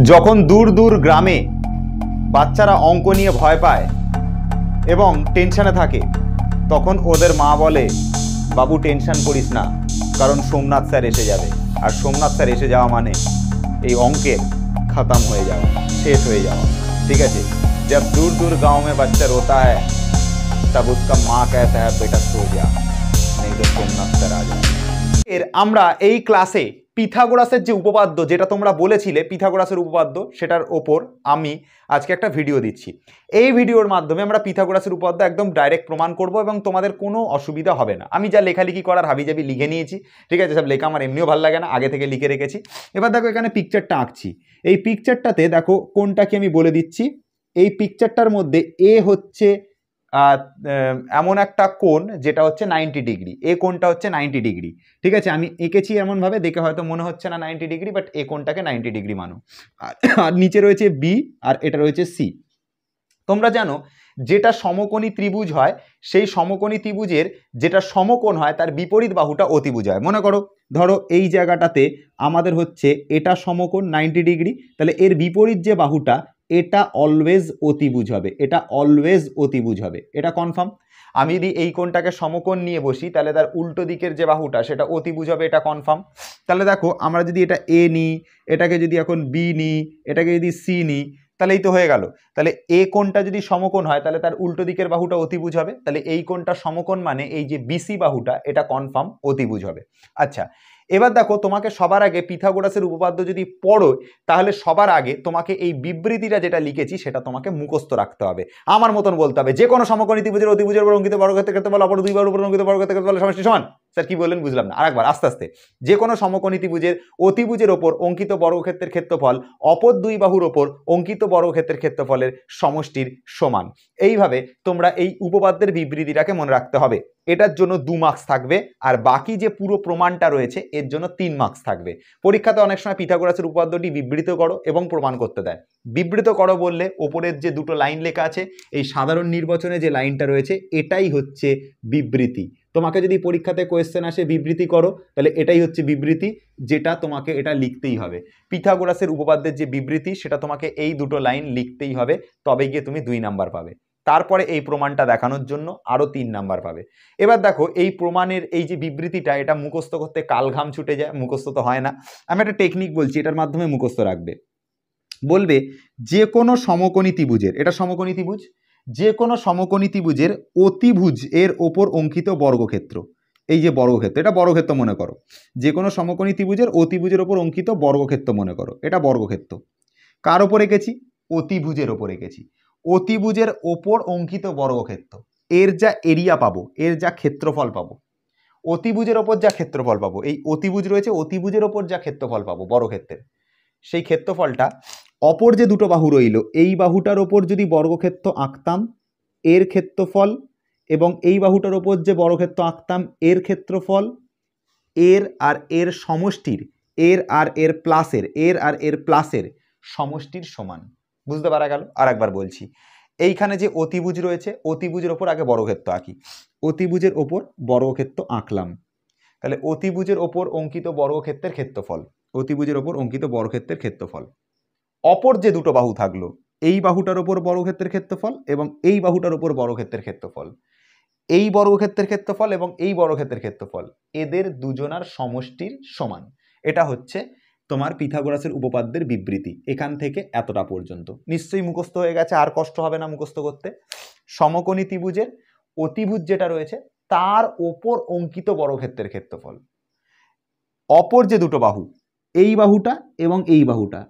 যখন দূর দূর গ্রামে বাচ্চারা অঙ্ক নিয়ে ভয় পায় এবং টেনশনে থাকে, তখন ওদের মা বলে, বাবু টেনশন করিস না, কারণ সোমনাথ স্যার এসে যাবে। আর সোমনাথ স্যার এসে যাওয়া মানে এই অঙ্কের খতম হয়ে যাওয়া, শেষ হয়ে যাওয়া। ঠিক আছে, जब दूर दूर गांव में बच्चा रोता है तब उसका माँ कहता है बेटा सो जा, नहीं तो सोमनाथ स्যার आ जाए। এর আমরা এই ক্লাসে পিথাগোরাসের যে উপপাদ্য, যেটা তোমরা বলেছিলে পিথাগোরাসের উপপাদ্য, সেটার ওপর আমি আজকে একটা ভিডিও দিচ্ছি। এই ভিডিওর মাধ্যমে আমরা পিথাগোরাসের উপপাদ্য একদম ডাইরেক্ট প্রমাণ করব এবং তোমাদের কোনো অসুবিধা হবে না। আমি যা লেখালেখি করার হাবিজাবি লিখে নিয়েছি, ঠিক আছে, সব লেখা আমার এমনিও ভালো লাগে না, আগে থেকে লিখে রেখেছি। এবার দেখো এখানে পিকচারটা আঁকছি। এই পিকচারটাতে দেখো কোনটা কি আমি বলে দিচ্ছি। এই পিকচারটার মধ্যে এ হচ্ছে এমন একটা কোণ যেটা হচ্ছে 90 ডিগ্রি, এ কোণটা হচ্ছে 90 ডিগ্রি। ঠিক আছে, আমি এঁকেছি এমনভাবে, দেখে হয়তো মনে হচ্ছে না 90 ডিগ্রি, বাট এ কোণটাকে 90 ডিগ্রি মানো। আর নিচে রয়েছে বি, আর এটা রয়েছে সি। তোমরা জানো যেটা সমকোণী ত্রিভুজ হয়, সেই সমকোণী ত্রিভুজের যেটা সমকোণ হয় তার বিপরীত বাহুটা অতিভুজ হয়। মনে করো, ধরো এই জায়গাটাতে আমাদের হচ্ছে এটা সমকোণ 90 ডিগ্রি, তাহলে এর বিপরীত যে বাহুটা এটা অলওয়েজ অতিভুজ হবে, এটা অলওয়েজ অতিভুজ হবে, এটা কনফার্ম। আমি যদি এই কোণটাকে সমকোণ নিয়ে বসি, তাহলে তার উল্টো দিকের যে বাহুটা সেটা অতিভুজ হবে, এটা কনফার্ম। তাহলে দেখো আমরা যদি এটা এ নিই, এটাকে যদি এখন বি নিই, এটাকে যদি সি নিই, তাহলেই তো হয়ে গেল। তাহলে এ কোণটা যদি সমকোণ হয় তাহলে তার উল্টো দিকের বাহুটা অতিভুজ হবে, তাহলে এই কোণটা সমকোণ মানে এই যে বিসি বাহুটা এটা কনফার্ম অতিভুজ হবে। আচ্ছা, এবার দেখো তোমাকে সবার আগে পিথাগোরাসের উপপাদ্য যদি পড়ো, তাহলে সবার আগে তোমাকে এই বিবৃতিটা যেটা লিখেছি সেটা তোমাকে মুখস্থ রাখতে হবে। আমার মতন বলতে হবে, যে কোনো সমকোণী ত্রিভুজের অতিভুজের উপর অঙ্কিত বর্গক্ষেত্রের ক্ষেত্রফল অপর দুই বাহুর উপর অঙ্কিত বর্গক্ষেত্রের ক্ষেত্রফলের সমষ্টি সমান। স্যার কি বললেন বুঝলাম না, আরেকবার আস্তে আস্তে। যে কোনো সমকোণী ত্রিভুজের অতিভুজের ওপর অঙ্কিত বর্গক্ষেত্রের ক্ষেত্রফল অপর দুই বাহুর ওপর অঙ্কিত বর্গক্ষেত্রের ক্ষেত্রফলের সমষ্টির সমান। এইভাবে তোমরা এই উপপাদ্যের বিবৃতিটাকে মনে রাখতে হবে। এটার জন্য 2 মার্কস থাকবে, আর বাকি যে পুরো প্রমাণটা রয়েছে এর জন্য 3 মার্কস থাকবে। পরীক্ষাতে অনেক সময় পিথাগোরাসের উপপাদ্যটি বিবৃত করো এবং প্রমাণ করতে দেয়। বিবৃত করো বললে ওপরের যে দুটো লাইন লেখা আছে, এই সাধারণ নির্বাচনে যে লাইনটা রয়েছে এটাই হচ্ছে বিবৃতি। তোমাকে যদি পরীক্ষাতে কোয়েশ্চেন আসে বিবৃতি করো, তাহলে এটাই হচ্ছে বিবৃতি, যেটা তোমাকে এটা লিখতেই হবে। পিথাগোরাসের উপপাদ্যের যে বিবৃতি সেটা তোমাকে এই দুটো লাইন লিখতেই হবে, তবে গিয়ে তুমি 2 নাম্বার পাবে। তারপরে এই প্রমাণটা দেখানোর জন্য আরো 3 নাম্বার পাবে। এবার দেখো এই প্রমাণের এই যে বিবৃতিটা, এটা মুখস্থ করতে কালঘাম ছুটে যায়, মুখস্থ তো হয় না। আমি একটা টেকনিক বলছি, এটার মাধ্যমে মুখস্থ রাখবে। বলবে যে কোনো সমকোণী ত্রিভুজের, এটা সমকোণী ত্রিভুজ, যে কোনো সমকোণী ত্রিভুজের অতিভুজ এর ওপর অঙ্কিত বর্গক্ষেত্র, এই যে বর্গক্ষেত্র, এটা বর্গক্ষেত্র মনে করো। যে কোনো সমকোণী ত্রিভুজের অতিভুজের ওপর অঙ্কিত বর্গক্ষেত্র মনে করো, এটা বর্গক্ষেত্র। কার ওপর এঁকেছি? অতিভুজের ওপর এঁকেছি। অতিভুজের ওপর অঙ্কিত বর্গক্ষেত্র, এর যা এরিয়া পাবো, এর যা ক্ষেত্রফল পাবো, অতিভুজের ওপর যা ক্ষেত্রফল পাবো, এই অতিভুজ রয়েছে, অতিভুজের ওপর যা ক্ষেত্রফল পাবো বর্গক্ষেত্রের, সেই ক্ষেত্রফলটা অপর যে দুটো বাহু রইল, এই বাহুটার ওপর যদি বর্গক্ষেত্র আঁকতাম এর ক্ষেত্রফল, এবং এই বাহুটার ওপর যে বর্গক্ষেত্র আঁকতাম এর ক্ষেত্রফল, এর আর এর সমষ্টির, এর আর এর প্লাসের, এর আর এর প্লাসের সমষ্টির সমান। বুঝতে পারা গেল? আর একবার বলছি, এইখানে যে অতিভুজ রয়েছে, অতিভুজের ওপর আগে বর্গক্ষেত্র আঁকি, অতিভুজের ওপর বর্গক্ষেত্র আঁকলাম, তাহলে অতিভুজের ওপর অঙ্কিত বর্গক্ষেত্রের ক্ষেত্রফল, অতিভুজের ওপর অঙ্কিত বর্গক্ষেত্রের ক্ষেত্রফল, অপর যে দুটো বাহু থাকলো, এই বাহুটার ওপর বর্গক্ষেত্রের ক্ষেত্রফল এবং এই বাহুটার ওপর বর্গক্ষেত্রের ক্ষেত্রফল, এই বর্গক্ষেত্রের ক্ষেত্রফল এবং এই বর্গক্ষেত্রের ক্ষেত্রফল, এদের দুজনার সমষ্টির সমান। এটা হচ্ছে তোমার পিথাগোরাসের উপপাদ্যের বিবৃতি। এখান থেকে এতটা পর্যন্ত নিশ্চয়ই মুখস্থ হয়ে গেছে, আর কষ্ট হবে না মুখস্থ করতে। সমকোণী ত্রিভুজের অতিভুজ যেটা রয়েছে তার ওপর অঙ্কিত বর্গক্ষেত্রের ক্ষেত্রফল, অপর যে দুটো বাহু, এই বাহুটা এবং এই বাহুটা,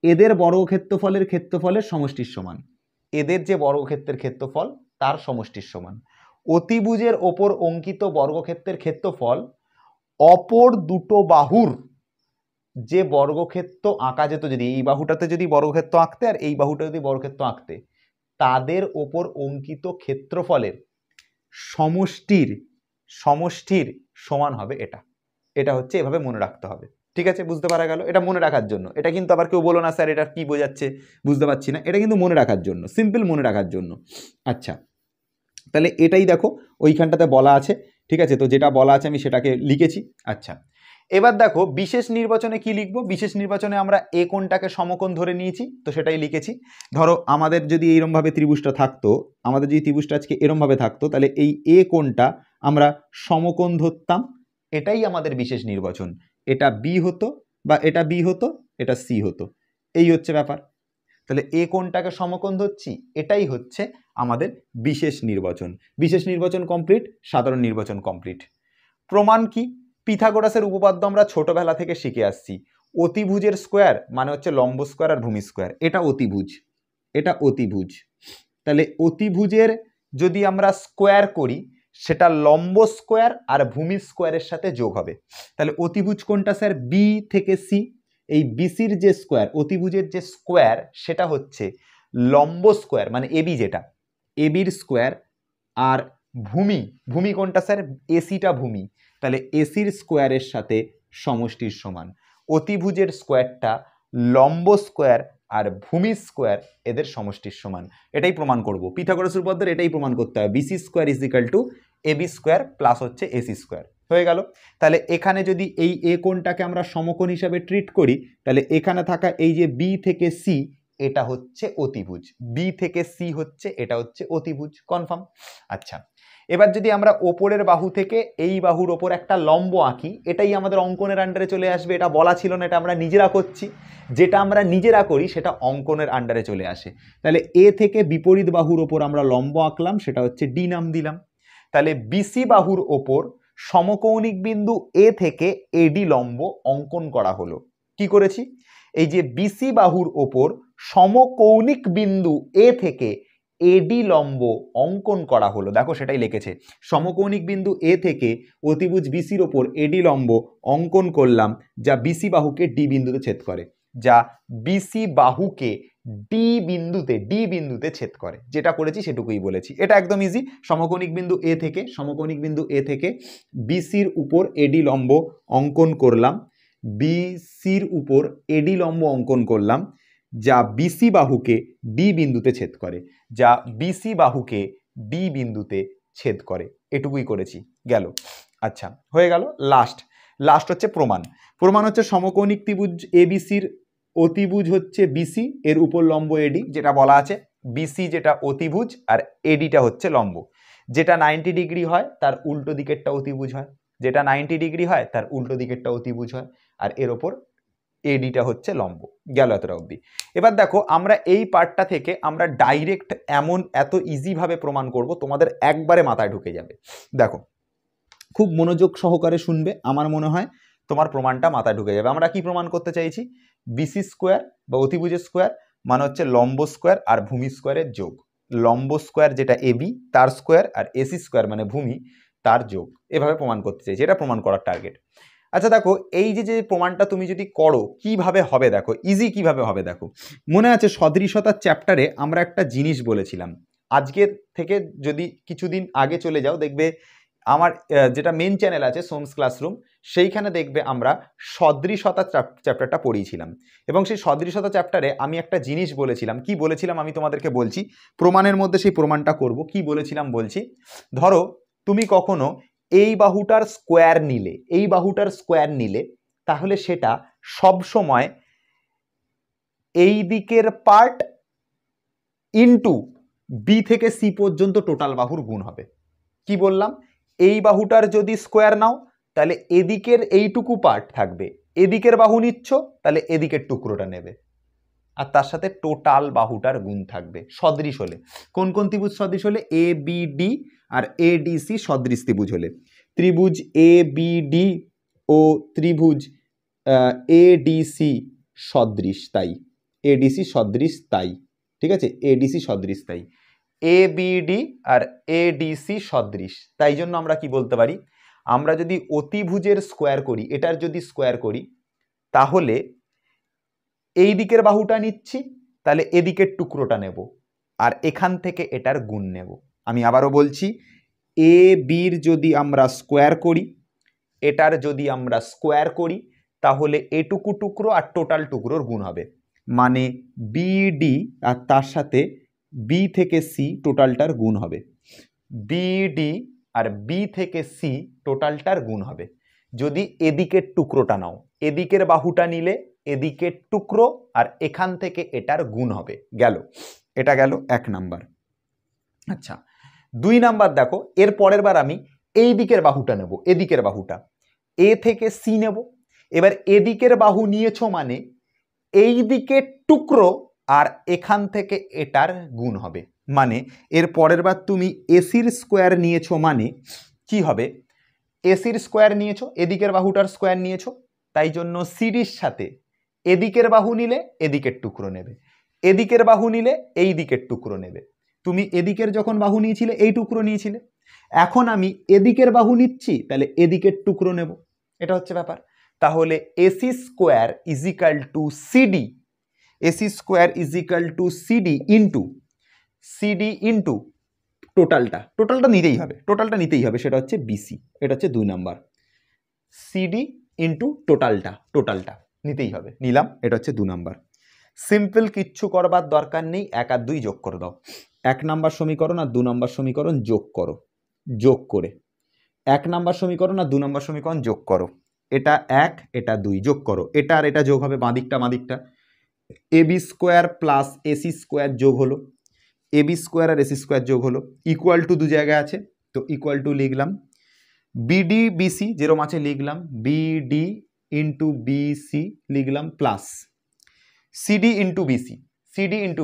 এদের বর্গক্ষেত্রফলের ক্ষেত্রফলের সমষ্টির সমান, এদের যে বর্গক্ষেত্রের ক্ষেত্রফল তার সমষ্টির সমান। অতিভুজের ওপর অঙ্কিত বর্গক্ষেত্রের ক্ষেত্রফল অপর দুটো বাহুর যে বর্গক্ষেত্র আঁকা যেত, যদি এই বাহুটাতে যদি বর্গক্ষেত্র আঁকতে আর এই বাহুটা যদি বর্গক্ষেত্র আঁকতে, তাদের ওপর অঙ্কিত ক্ষেত্রফলের সমষ্টির সমষ্টির সমান হবে এটা। এটা হচ্ছে এভাবে মনে রাখতে হবে। ঠিক আছে, বুঝতে পারা গেল? এটা মনে রাখার জন্য। এটা কিন্তু আবার কেউ বলো না স্যার এটা কি বোঝাচ্ছে বুঝতে পারছি না, এটা কিন্তু মনে রাখার জন্য, সিম্পল মনে রাখার জন্য। আচ্ছা, তাহলে এটাই দেখো ওইখানটাতে বলা আছে। ঠিক আছে, তো যেটা বলা আছে আমি সেটাকে লিখেছি। আচ্ছা, এবার দেখো বিশেষ নির্বাচনে কি লিখবো, বিশেষ নির্বাচনে আমরা এ কোণটাকে সমকোণ ধরে নিয়েছি, তো সেটাই লিখেছি। ধরো আমাদের যদি এইরকম ভাবে ত্রিভুজটা থাকতো, আমাদের যদি ত্রিভুজটা আজকে এরকম ভাবে থাকতো, তাহলে এই এ কোণটা আমরা সমকোণ ধরতাম, এটাই আমাদের বিশেষ নির্বাচন। এটা বি হতো বা এটা বি হতো, এটা সি হতো, এই হচ্ছে ব্যাপার। তাহলে এ কোণটাকে সমকোণ ধরছি, এটাই হচ্ছে আমাদের বিশেষ নির্বাচন। বিশেষ নির্বাচন কমপ্লিট, সাধারণ নির্বাচন কমপ্লিট। প্রমাণ কি? পিথাগোরাসের উপপাদ্য আমরা ছোটবেলা থেকে শিখে আসছি। অতিভুজের স্কোয়ার মানে হচ্ছে লম্ব স্কোয়ার আর ভূমি স্কোয়ার, এটা অতিভুজ, এটা অতিভুজ। তাহলে অতিভুজের যদি আমরা স্কোয়ার করি, সেটা লম্ব স্কোয়ার আর ভূমি স্কোয়ারের সাথে যোগ হবে। তাহলে অতিভুজ কোনটা স্যার? বি থেকে সি। এই বিসির যে স্কোয়ার, অতিভুজের যে স্কোয়ার, সেটা হচ্ছে লম্ব স্কোয়ার মানে এবি, যেটা এবির স্কোয়ার। আর ভূমি, ভূমি কোনটা স্যার? এসিটা ভূমি, তাহলে এসির স্কোয়ারের সাথে সমষ্টির সমান। অতিভুজের স্কোয়ারটা লম্ব স্কোয়ার আর ভূমি স্কোয়ার এদের সমষ্টির সমান। এটাই প্রমাণ করব, পিথাগোরাসের উপপাদ্যের এটাই প্রমাণ করতে হবে। BC square is equal to AB square plus হচ্ছে এসি স্কোয়ার, হয়ে গেল। তাহলে এখানে যদি এই এ কোণটাকে আমরা সমকোণ হিসাবে ট্রিট করি, তাহলে এখানে থাকা এই যে বি থেকে সি, এটা হচ্ছে অতিভুজ। বি থেকে সি হচ্ছে, এটা হচ্ছে অতিভুজ, কনফার্ম। আচ্ছা, এবার যদি আমরা ওপরের বাহু থেকে এই বাহুর ওপর একটা লম্ব আঁকি, এটাই আমাদের অঙ্কনের আন্ডারে চলে আসবে। এটা বলা ছিল না, এটা আমরা নিজেরা করছি। যেটা আমরা নিজেরা করি সেটা অঙ্কনের আন্ডারে চলে আসে। তাহলে এ থেকে বিপরীত বাহুর ওপর আমরা লম্ব আঁকলাম, সেটা হচ্ছে ডি নাম দিলাম। তাহলে বিসি বাহুর ওপর সমকৌণিক বিন্দু এ থেকে এডি লম্ব অঙ্কন করা হলো। কি করেছি? এই যে বিসি বাহুর ওপর সমকৌণিক বিন্দু এ থেকে এডি লম্ব অঙ্কন করা হলো, দেখো সেটাই লিখেছে। সমকৌণিক বিন্দু এ থেকে অতিভুজ বিসির ওপর এডি লম্ব অঙ্কন করলাম, যা বিসি বাহুকে ডি বিন্দুতে ছেদ করে, যা বিসি বাহুকে ডি বিন্দুতে ছেদ করে। যেটা করেছি সেটুকুই বলেছি, এটা একদম ইজি। সমকৌণিক বিন্দু এ থেকে, সমকৌণিক বিন্দু এ থেকে বিসির উপর এডি লম্ব অঙ্কন করলাম, বিসির উপর এডি লম্ব অঙ্কন করলাম, যা বিসি বাহুকে ডি বিন্দুতে ছেদ করে, যা বিসি বাহুকে ডি বিন্দুতে ছেদ করে, এটুকুই করেছি, গেল। আচ্ছা, হয়ে গেল। লাস্ট হচ্ছে প্রমাণ। প্রমাণ হচ্ছে সমকৌণিক ত্রিভুজ এবিসির অতিভুজ হচ্ছে বিসি, এর উপর লম্ব এডি, যেটা বলা আছে। বিসি যেটা অতিভুজ আর এডিটা হচ্ছে লম্ব। যেটা 90 ডিগ্রি হয় তার উল্টো দিকেরটা অতিভুজ হয়, যেটা 90 ডিগ্রি হয় তার উল্টো দিকেরটা অতিভুজ হয়, আর এর ওপর এডিটা হচ্ছে লম্ব। গেল এতটা অবধি। এবার দেখো আমরা এই পার্টটা থেকে আমরা ডাইরেক্ট এত ইজিভাবে প্রমাণ করব, তোমাদের একবারে মাথায় ঢুকে যাবে। দেখো, খুব মনোযোগ সহকারে শুনবে, আমার মনে হয় তোমার প্রমাণটা মাথায় ঢুকে যাবে। আমরা কি প্রমাণ করতে চাইছি? বিসি স্কোয়ার বা অতিভুজের স্কোয়ার মানে হচ্ছে লম্ব স্কোয়ার আর ভূমি স্কোয়ারের যোগ। লম্ব স্কোয়ার যেটা এবি তার স্কোয়ার, আর এসি স্কোয়ার মানে ভূমি তার যোগ। এভাবে প্রমাণ করতে চাইছি, এটা প্রমাণ করার টার্গেট। আচ্ছা দেখো, এই যে প্রমাণটা তুমি যদি করো কিভাবে হবে, দেখো ইজি কিভাবে হবে। দেখো, মনে আছে সদৃশতার চ্যাপ্টারে আমরা একটা জিনিস বলেছিলাম। আজকের থেকে যদি কিছুদিন আগে চলে যাও, দেখবে আমার যেটা মেন চ্যানেল আছে সোমস ক্লাসরুম, সেইখানে দেখবে আমরা সদৃশতা চ্যাপ্টারটা পড়িয়েছিলাম। এবং সেই সদৃশতা চ্যাপ্টারে আমি একটা জিনিস বলেছিলাম। কি বলেছিলাম আমি তোমাদেরকে বলছি, প্রমাণের মধ্যে সেই প্রমাণটা করব। কি বলেছিলাম বলছি, ধরো তুমি কখনো এই বাহুটার স্কোয়ার নিলে, তাহলে সেটা সব সময় এই দিকের পার্ট ইনটু বি থেকে সি পর্যন্ত টোটাল বাহুর গুণ হবে। কি বললাম? এই বাহুটার যদি স্কোয়ার নাও, তাহলে এদিকের এইটুকু পার্ট থাকবে, এদিকের বাহু নিচ্ছ তাহলে এদিকের টুকরোটা নেবে, আর তার সাথে টোটাল বাহুটার গুণ থাকবে সদৃশ হলে। কোন কোন ত্রিভুজ সদৃশ হলে? এ বি ডি আর এ ডি সি সদৃশ ত্রিভুজ হলে। ত্রিভুজ এ বি ডি ও ত্রিভুজ এ ডি সি সদৃশ তাই, এডিসি সদৃশ তাই, ঠিক আছে, এডিসি সদৃশ তাই, এ বি ডি আর এডিসি সদৃশ। তাই জন্য আমরা কি বলতে পারি, আমরা যদি অতিভুজের স্কোয়ার করি, এটার যদি স্কোয়ার করি, তাহলে এই দিকের বাহুটা নিচ্ছি, তাহলে এদিকের টুকরোটা নেব, আর এখান থেকে এটার গুণ নেব। আমি আবারও বলছি, এ বির যদি আমরা স্কোয়ার করি, এটার যদি আমরা স্কোয়ার করি, তাহলে এটুকু টুকরো আর টোটাল টুকরোর গুণ হবে, মানে বিডি আর তার সাথে বি থেকে সি টোটালটার গুণ হবে, বিডি আর বি থেকে সি টোটালটার গুণ হবে। যদি এদিকের টুকরোটা নাও, এদিকের বাহুটা নিলে এদিকের টুকরো আর এখান থেকে এটার গুণ হবে, গেল, এটা গেল 1 নাম্বার। আচ্ছা 2 নাম্বার দেখো, এর পরের বার আমি এই দিকের বাহুটা নেব, এদিকের বাহুটা এ থেকে সি নেব। এবার এদিকের বাহু নিয়েছো মানে এই দিকের টুকরো আর এখান থেকে এটার গুণ হবে, মানে এর পরের বার তুমি এসির স্কোয়ার নিয়েছো মানে কি হবে, এসির স্কোয়ার নিয়েছো, এদিকের বাহুটার স্কোয়ার নিয়েছো, তাই জন্য সিডির সাথে এদিকের বাহু নিলে এদিকের টুকরো নেবে, এদিকের বাহু নিলে এই দিকের টুকরো নেবে। তুমি এদিকের যখন বাহু নিয়েছিলে এই টুকরো নিয়েছিলে, এখন আমি এদিকের বাহু নিচ্ছি তাহলে এদিকের টুকরো নেব, এটা হচ্ছে ব্যাপার। তাহলে AC square is equal two CD, AC square is equal two CD into টোটালটা নিতেই হবে, সেটা হচ্ছে বিসি, এটা হচ্ছে 2 নাম্বার। সিডি ইন্টু টোটালটা নিতেই হবে, নিলাম, এটা হচ্ছে 2 নাম্বার। সিম্পল, কিচ্ছু করবার দরকার নেই, 1 আর 2 যোগ করে দাও। 1 নাম্বার সমীকরণ আর 2 নাম্বার সমীকরণ যোগ করো, যোগ করে 1 নাম্বার সমীকরণ আর 2 নাম্বার সমীকরণ যোগ করো, এটা 1 এটা 2 যোগ করো, এটা আর এটা যোগ হবে বাঁদিকটা, AB square plus AC square যোগ হলো, এবি স্কোয়ার আর এসি স্কোয়ার যোগ হলো, ইকুয়াল টু 2 জায়গায় আছে তো ইকুয়াল টু লিখলাম, বিডি বিসি যেরকম আছে লিখলাম, বিডি ইন্টু বিসি লিখলাম, প্লাস সিডি ইন্টু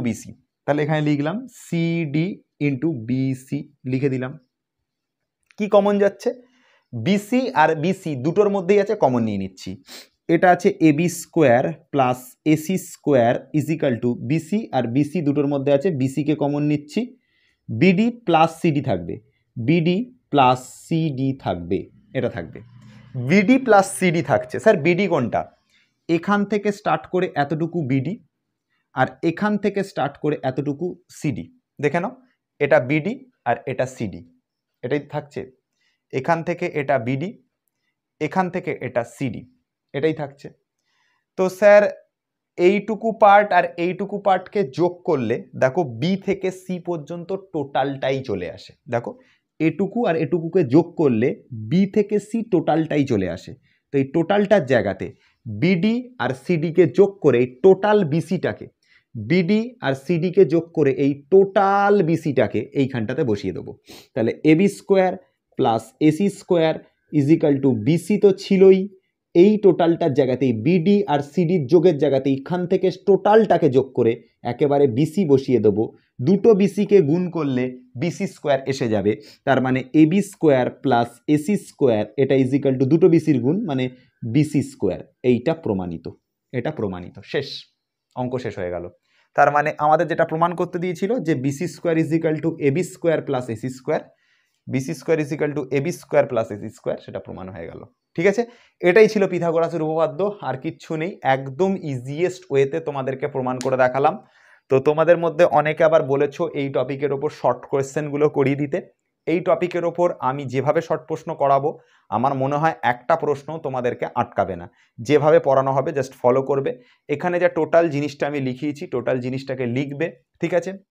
বিসি, তাহলে এখানে লিখলাম সিডি ইন্টু বিসি লিখে দিলাম। কি কমন যাচ্ছে, বিসি আর বিসি দুটোর মধ্যেই আছে, কমন নিয়ে নিচ্ছি, এটা আছে AB square plus AC square is equal to BC, আর বিসি দুটোর মধ্যে আছে, বিসিকে কমন নিচ্ছি, বিডি প্লাস সিডি থাকবে, বিডি প্লাস সিডি থাকবে, এটা থাকবে, বিডি প্লাস সিডি থাকছে। স্যার বিডি কোনটা, এখান থেকে স্টার্ট করে এতটুকু বিডি আর এখান থেকে স্টার্ট করে এতটুকু সিডি, দেখে নাও, এটা বিডি আর এটা সিডি, এটাই থাকছে, এখান থেকে এটা বিডি, এখান থেকে এটা সিডি, এটাই থাকছে। তো স্যার এইটুকু পার্ট আর এইটুকু পার্টকে যোগ করলে দেখো বি থেকে সি পর্যন্ত টোটালটাই চলে আসে, দেখো এটুকু আর এটুকুকে যোগ করলে বি থেকে সি টোটালটাই চলে আসে। তো এই টোটালটার জায়গাতে বিডি আর সিডিকে যোগ করে এই টোটাল বিসিটাকে, বিডি আর সিডিকে যোগ করে এই টোটাল বিসিটাকে এইখানটাতে বসিয়ে দেবো, তাহলে AB square plus AC square is equal to BC তো ছিলই, এই টোটালটার জায়গাতেই বিডি আর সিডির যোগের জায়গাতে এখান থেকে টোটালটাকে যোগ করে একেবারে বিসি বসিয়ে দেবো, দুটো বিসিকে গুণ করলে বিসি স্কোয়ার এসে যাবে, তার মানে AB square plus AC square এটা ইজ ইকাল টু দুটো বিসির গুণ মানে বিসি স্কোয়ার, এইটা প্রমাণিত, এটা প্রমাণিত, শেষ, অঙ্ক শেষ হয়ে গেল। তার মানে আমাদের যেটা প্রমাণ করতে দিয়েছিল যে BC square is equal to AB square plus AC square, BC square is equal to AB square plus AC square, সেটা প্রমাণ হয়ে গেল। ঠিক আছে, এটাই ছিল পিথাগোরাসের উপপাদ্য, আর কিচ্ছু নেই, একদম ইজিয়েস্ট ওয়েতে তোমাদেরকে প্রমাণ করে দেখালাম। তো তোমাদের মধ্যে অনেকে আবার বলেছো এই টপিকের ওপর শর্ট কোয়েশ্চেনগুলো করিয়ে দিতে, এই টপিকের ওপর আমি যেভাবে শর্ট প্রশ্ন করাবো আমার মনে হয় একটা প্রশ্ন তোমাদেরকে আটকাবে না, যেভাবে পড়ানো হবে জাস্ট ফলো করবে, এখানে যা টোটাল জিনিসটা আমি লিখিয়েছি টোটাল জিনিসটাকে লিখবে, ঠিক আছে।